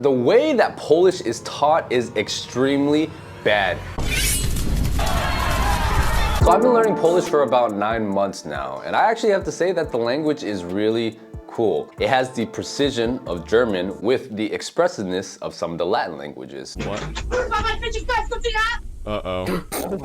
The way that Polish is taught is extremely bad. So I've been learning Polish for about 9 months now, and I actually have to say that the language is really cool. It has the precision of German with the expressiveness of some of the Latin languages. What? Uh-oh.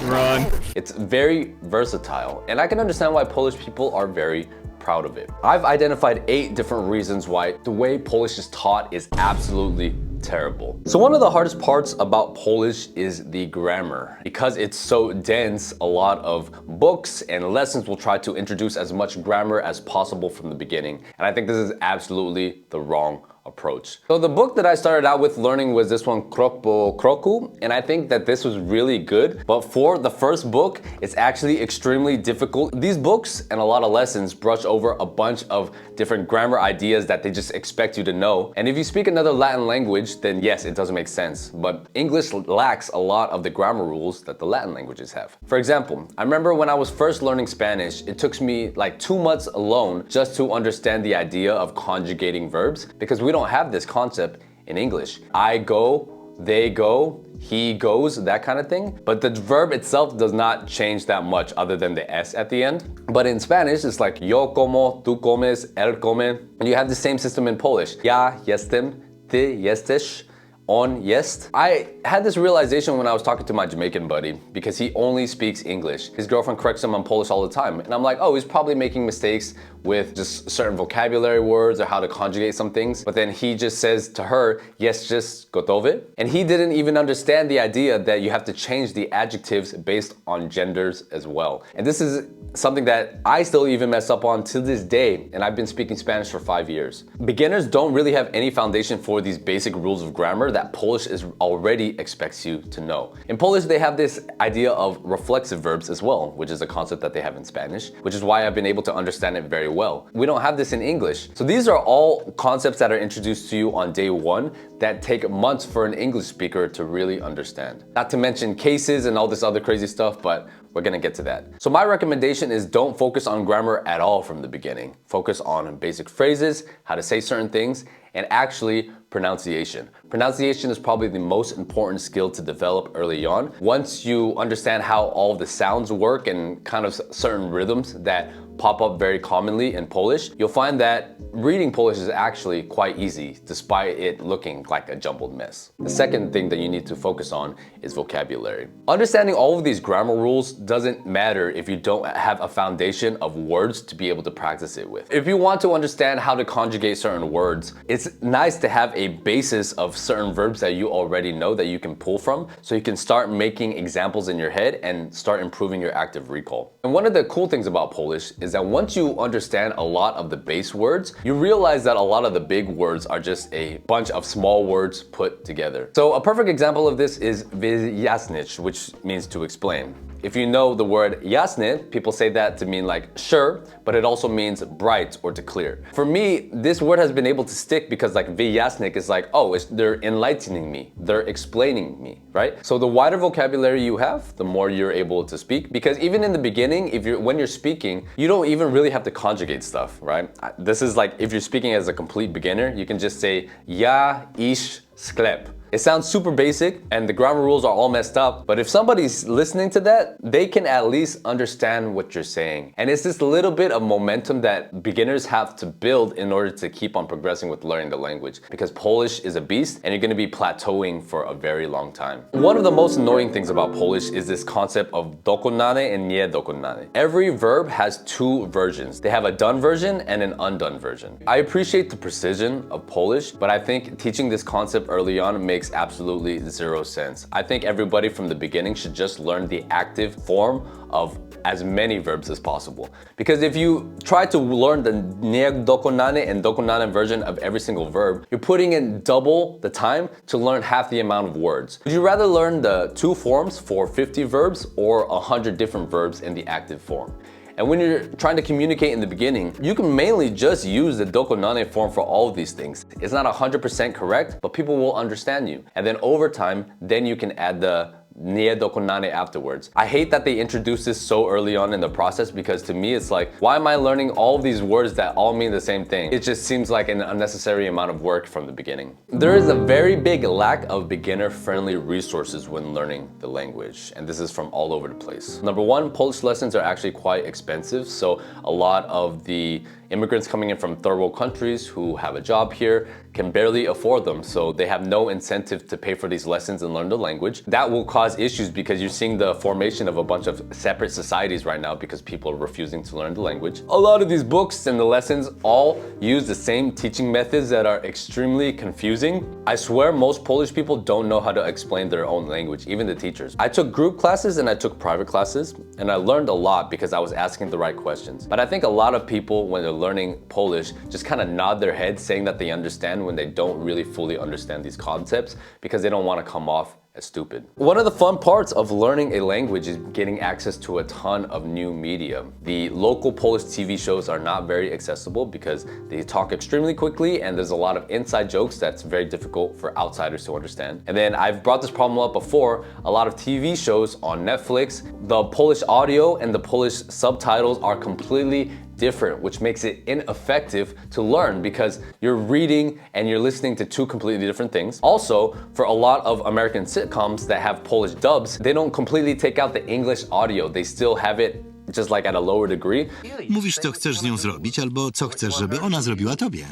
Run. It's very versatile, and I can understand why Polish people are very proud of it. I've identified 8 different reasons why the way Polish is taught is absolutely terrible. So one of the hardest parts about Polish is the grammar. Because it's so dense, a lot of books and lessons will try to introduce as much grammar as possible from the beginning. And I think this is absolutely the wrong approach. So the book that I started out with learning was this one, Krok po kroku, and I think that this was really good. But for the first book, it's actually extremely difficult. These books and a lot of lessons brush over a bunch of different grammar ideas that they just expect you to know. And if you speak another Latin language, then yes, it doesn't make sense. But English lacks a lot of the grammar rules that the Latin languages have. For example, I remember when I was first learning Spanish, it took me like 2 months alone just to understand the idea of conjugating verbs, because we don't have this concept in English. I go, they go, he goes, that kind of thing. But the verb itself does not change that much other than the S at the end. But in Spanish, it's like yo como, tú comes, él come. And you have the same system in Polish. Ja jestem, ty jesteś, on jest. I had this realization when I was talking to my Jamaican buddy because he only speaks English. His girlfriend corrects him on Polish all the time. And I'm like, oh, he's probably making mistakes with just certain vocabulary words or how to conjugate some things. But then he just says to her, jest just gotowy. And he didn't even understand the idea that you have to change the adjectives based on genders as well. And this is something that I still even mess up on to this day, and I've been speaking Spanish for 5 years. Beginners don't really have any foundation for these basic rules of grammar that Polish already expects you to know. In Polish, they have this idea of reflexive verbs as well, which is a concept that they have in Spanish, which is why I've been able to understand it very well. We don't have this in English. So these are all concepts that are introduced to you on day 1 that take months for an English speaker to really understand. Not to mention cases and all this other crazy stuff, but we're gonna get to that. So my recommendation is don't focus on grammar at all from the beginning. Focus on basic phrases, how to say certain things, and actually pronunciation. Pronunciation is probably the most important skill to develop early on. Once you understand how all of the sounds work and kind of certain rhythms that pop up very commonly in Polish, you'll find that reading Polish is actually quite easy despite it looking like a jumbled mess. The second thing that you need to focus on is vocabulary. Understanding all of these grammar rules doesn't matter if you don't have a foundation of words to be able to practice it with. If you want to understand how to conjugate certain words, it's nice to have a basis of certain verbs that you already know that you can pull from, so you can start making examples in your head and start improving your active recall. And one of the cool things about Polish is that once you understand a lot of the base words, you realize that a lot of the big words are just a bunch of small words put together. So a perfect example of this is wyjaśnić, which means to explain. If you know the word jasny, people say that to mean like sure, but it also means bright or to clear. For me, this word has been able to stick because like wyjaśnić is like, oh, they're enlightening me, they're explaining me, right? So the wider vocabulary you have, the more you're able to speak, because even in the beginning, when you're speaking, you don't even really have to conjugate stuff, right? This is like, if you're speaking as a complete beginner, you can just say ja iść sklep. It sounds super basic and the grammar rules are all messed up, but if somebody's listening to that, they can at least understand what you're saying. And it's this little bit of momentum that beginners have to build in order to keep on progressing with learning the language, because Polish is a beast and you're gonna be plateauing for a very long time. One of the most annoying things about Polish is this concept of dokonane and niedokonane. Every verb has 2 versions. They have a done version and an undone version. I appreciate the precision of Polish, but I think teaching this concept early on makes absolutely 0 sense. I think everybody from the beginning should just learn the active form of as many verbs as possible. Because if you try to learn the niedokonane and dokonane version of every single verb, you're putting in double the time to learn half the amount of words. Would you rather learn the 2 forms for 50 verbs or 100 different verbs in the active form? And when you're trying to communicate in the beginning, you can mainly just use the dokonane form for all of these things. It's not 100% correct, but people will understand you. And then over time, then you can add the nie dokonane afterwards. I hate that they introduced this so early on in the process because to me it's like, why am I learning all of these words that all mean the same thing? It just seems like an unnecessary amount of work from the beginning. There is a very big lack of beginner-friendly resources when learning the language, and this is from all over the place. Number one, Polish lessons are actually quite expensive, so a lot of the immigrants coming in from third world countries who have a job here can barely afford them, so they have no incentive to pay for these lessons and learn the language. That will cause issues because you're seeing the formation of a bunch of separate societies right now because people are refusing to learn the language. A lot of these books and the lessons all use the same teaching methods that are extremely confusing. I swear most Polish people don't know how to explain their own language, even the teachers. I took group classes and I took private classes, and I learned a lot because I was asking the right questions. But I think a lot of people, when they're learning Polish, just kind of nod their head saying that they understand when they don't really fully understand these concepts because they don't want to come off as stupid. One of the fun parts of learning a language is getting access to a ton of new media. The local Polish TV shows are not very accessible because they talk extremely quickly and there's a lot of inside jokes that's very difficult for outsiders to understand. And then I've brought this problem up before, a lot of TV shows on Netflix, the Polish audio and the Polish subtitles are completely different, which makes it ineffective to learn because you're reading and you're listening to two completely different things. Also, for a lot of American sitcoms that have Polish dubs, they don't completely take out the English audio. They still have it just like at a lower degree. Mówisz, co chcesz z nią zrobić, albo co chcesz, żeby ona zrobiła tobie.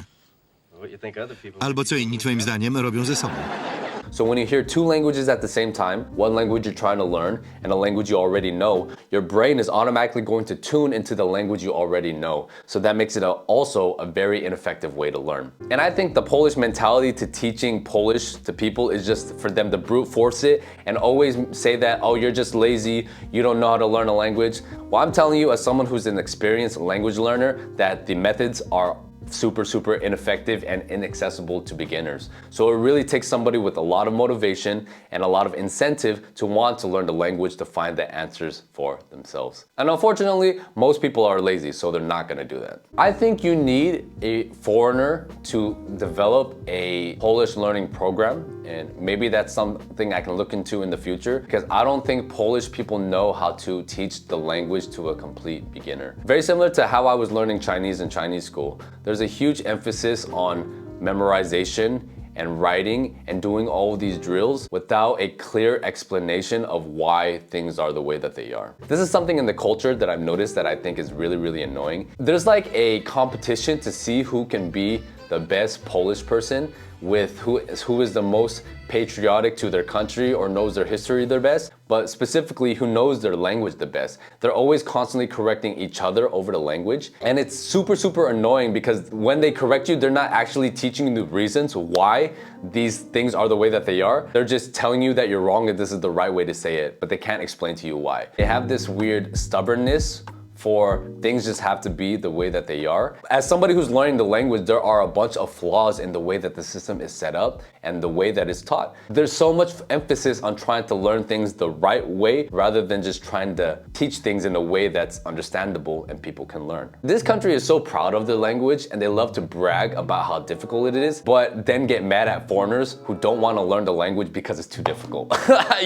Albo co inni twoim zdaniem robią ze sobą. So when you hear two languages at the same time, one language you're trying to learn and a language you already know, your brain is automatically going to tune into the language you already know. So that makes it also a very ineffective way to learn. And I think the Polish mentality to teaching Polish to people is just for them to brute force it and always say that, oh, you're just lazy, you don't know how to learn a language. Well, I'm telling you as someone who's an experienced language learner that the methods are super ineffective and inaccessible to beginners. So it really takes somebody with a lot of motivation and a lot of incentive to want to learn the language to find the answers for themselves. And unfortunately, most people are lazy, so they're not gonna do that. I think you need a foreigner to develop a Polish learning program, and maybe that's something I can look into in the future because I don't think Polish people know how to teach the language to a complete beginner. Very similar to how I was learning Chinese in Chinese school. There's a huge emphasis on memorization and writing and doing all of these drills without a clear explanation of why things are the way that they are. This is something in the culture that I've noticed that I think is really annoying. There's like a competition to see who can be the best Polish person with who is the most patriotic to their country or knows their history the best, but specifically who knows their language the best. They're always constantly correcting each other over the language, and it's super annoying because when they correct you, they're not actually teaching you the reasons why these things are the way that they are. They're just telling you that you're wrong and this is the right way to say it, but they can't explain to you why. They have this weird stubbornness for things just have to be the way that they are. As somebody who's learning the language, there are a bunch of flaws in the way that the system is set up and the way that it's taught. There's so much emphasis on trying to learn things the right way rather than just trying to teach things in a way that's understandable and people can learn. This country is so proud of their language and they love to brag about how difficult it is, but then get mad at foreigners who don't want to learn the language because it's too difficult.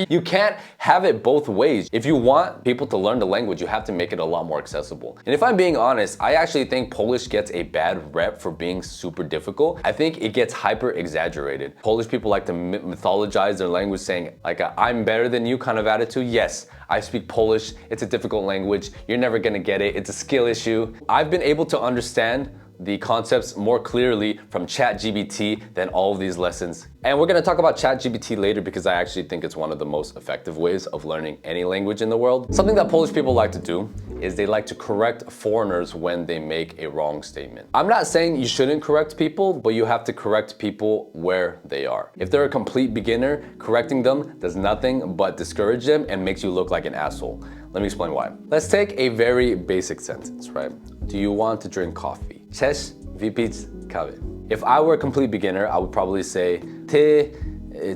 You can't have it both ways. If you want people to learn the language, you have to make it a lot more accessible. And if I'm being honest, I actually think Polish gets a bad rep for being super difficult. I think it gets hyper exaggerated. Polish people like to mythologize their language saying like a I'm better than you kind of attitude. Yes, I speak Polish, it's a difficult language, you're never gonna get it, it's a skill issue. I've been able to understand the concepts more clearly from ChatGPT than all of these lessons. And we're gonna talk about ChatGPT later because I actually think it's one of the most effective ways of learning any language in the world. Something that Polish people like to do is they like to correct foreigners when they make a wrong statement. I'm not saying you shouldn't correct people, but you have to correct people where they are. If they're a complete beginner, correcting them does nothing but discourage them and makes you look like an asshole. Let me explain why. Let's take a very basic sentence, right? Do you want to drink coffee? Chcesz wypić kawę? If I were a complete beginner, I would probably say Ty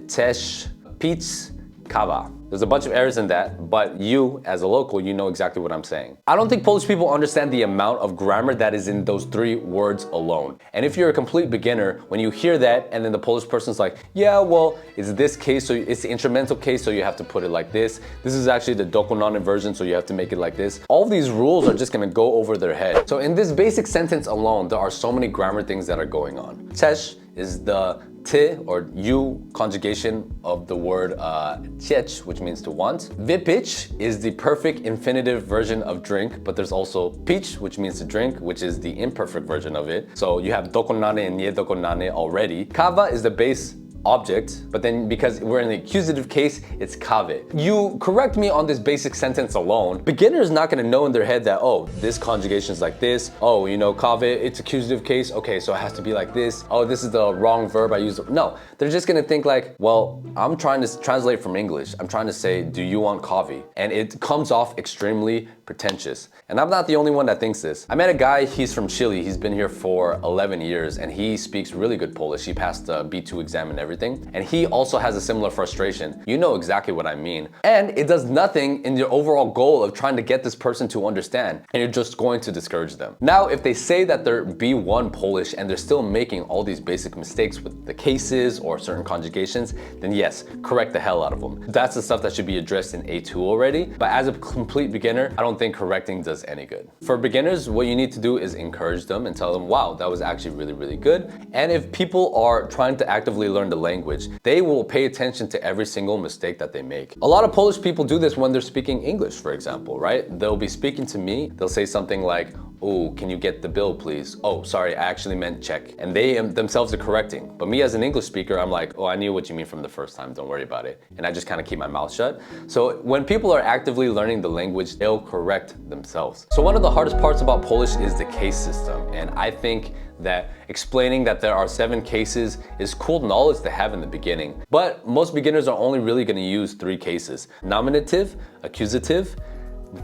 chcesz pić kawa. There's a bunch of errors in that, but you, as a local, you know exactly what I'm saying. I don't think Polish people understand the amount of grammar that is in those 3 words alone. And if you're a complete beginner, when you hear that and then the Polish person's like, yeah, well, it's this case, so it's the instrumental case, so you have to put it like this. This is actually the dokonane version, so you have to make it like this. All these rules are just gonna go over their head. So in this basic sentence alone, there are so many grammar things that are going on. Też is the ty or you conjugation of the word chcieć, which means to want. Wypić is the perfect infinitive version of drink, but there's also pić, which means to drink, which is the imperfect version of it. So you have dokonane and nie dokonane already. Kawa is the base object, but then because we're in the accusative case, it's kave. You correct me on this basic sentence alone, beginner's not gonna know in their head that, oh, this conjugation is like this. Oh, you know, kave, it's accusative case. Okay, so it has to be like this. Oh, this is the wrong verb I used. No, they're just gonna think like, well, I'm trying to translate from English. I'm trying to say, do you want coffee? And it comes off extremely pretentious. And I'm not the only one that thinks this. I met a guy, he's from Chile. He's been here for 11 years and he speaks really good Polish. He passed the B2 exam and everything. And he also has a similar frustration. You know exactly what I mean. And it does nothing in your overall goal of trying to get this person to understand. And you're just going to discourage them. Now, if they say that they're B1 Polish and they're still making all these basic mistakes with the cases or certain conjugations, then yes, correct the hell out of them. That's the stuff that should be addressed in A2 already. But as a complete beginner, I don't think correcting does any good. For beginners, what you need to do is encourage them and tell them, wow, that was actually really, really good. And if people are trying to actively learn the language, they will pay attention to every single mistake that they make. A lot of Polish people do this when they're speaking English, for example, right? They'll be speaking to me, they'll say something like, oh, can you get the bill, please? Oh, sorry, I actually meant check. And they themselves are correcting. But me as an English speaker, I'm like, oh, I knew what you mean from the first time, don't worry about it. And I just kind of keep my mouth shut. So when people are actively learning the language, they'll correct themselves. So one of the hardest parts about Polish is the case system. And I think that explaining that there are 7 cases is cool knowledge to have in the beginning. But most beginners are only really gonna use 3 cases: nominative, accusative,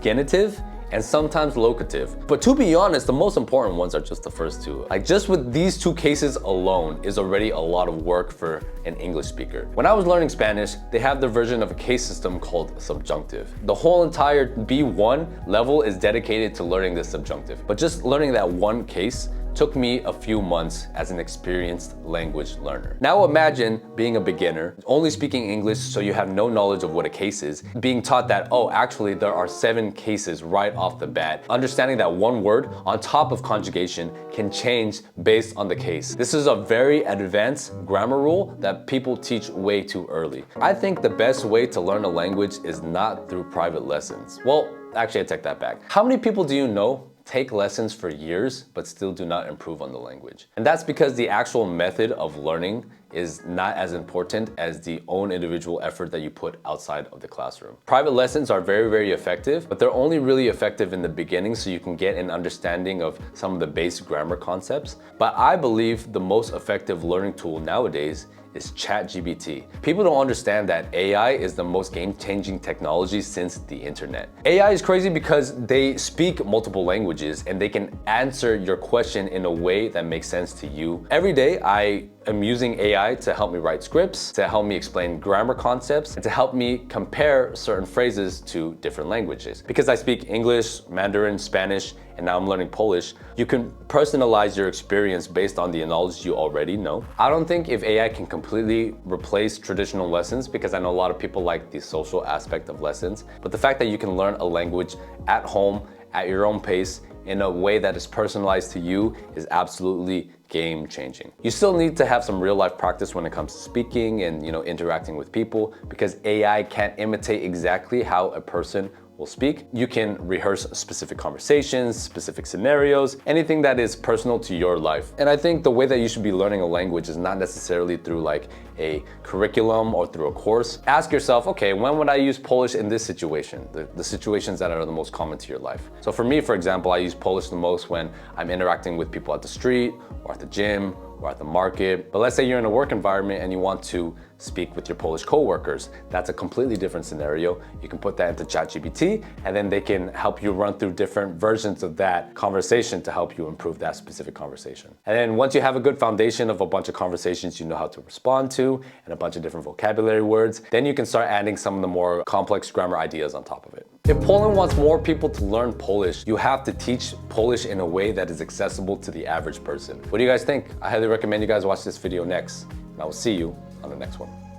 genitive, and sometimes locative. But to be honest, the most important ones are just the first 2. Like just with these 2 cases alone is already a lot of work for an English speaker. When I was learning Spanish, they have the version of a case system called subjunctive. The whole entire B1 level is dedicated to learning this subjunctive. But just learning that one case took me a few months as an experienced language learner. Now imagine being a beginner, only speaking English, so you have no knowledge of what a case is, being taught that, oh, actually there are 7 cases right off the bat. Understanding that one word on top of conjugation can change based on the case. This is a very advanced grammar rule that people teach way too early. I think the best way to learn a language is not through private lessons. Well, actually I take that back. How many people do you know take lessons for years but still do not improve on the language? And that's because the actual method of learning is not as important as the own individual effort that you put outside of the classroom. Private lessons are very, very effective, but they're only really effective in the beginning so you can get an understanding of some of the basic grammar concepts. But I believe the most effective learning tool nowadays is ChatGPT. People don't understand that AI is the most game-changing technology since the internet. AI is crazy because they speak multiple languages and they can answer your question in a way that makes sense to you. Every day I am using AI to help me write scripts, to help me explain grammar concepts, and to help me compare certain phrases to different languages. Because I speak English, Mandarin, Spanish, and now I'm learning Polish, you can personalize your experience based on the knowledge you already know. I don't think if AI can completely replace traditional lessons, because I know a lot of people like the social aspect of lessons, but the fact that you can learn a language at home, at your own pace, in a way that is personalized to you is absolutely game-changing. You still need to have some real-life practice when it comes to speaking and interacting with people, because AI can't imitate exactly how a person will speak. You can rehearse specific conversations, specific scenarios, anything that is personal to your life. And I think the way that you should be learning a language is not necessarily through like a curriculum or through a course. Ask yourself, okay, when would I use Polish in this situation? The situations that are the most common to your life. So for me, for example, I use Polish the most when I'm interacting with people at the street or at the gym or at the market. But let's say you're in a work environment and you want to speak with your Polish coworkers. That's a completely different scenario. You can put that into ChatGPT and then they can help you run through different versions of that conversation to help you improve that specific conversation. And then once you have a good foundation of a bunch of conversations you know how to respond to and a bunch of different vocabulary words, then you can start adding some of the more complex grammar ideas on top of it. If Poland wants more people to learn Polish, you have to teach Polish in a way that is accessible to the average person. What do you guys think? I highly recommend you guys watch this video next, and I will see you on the next one.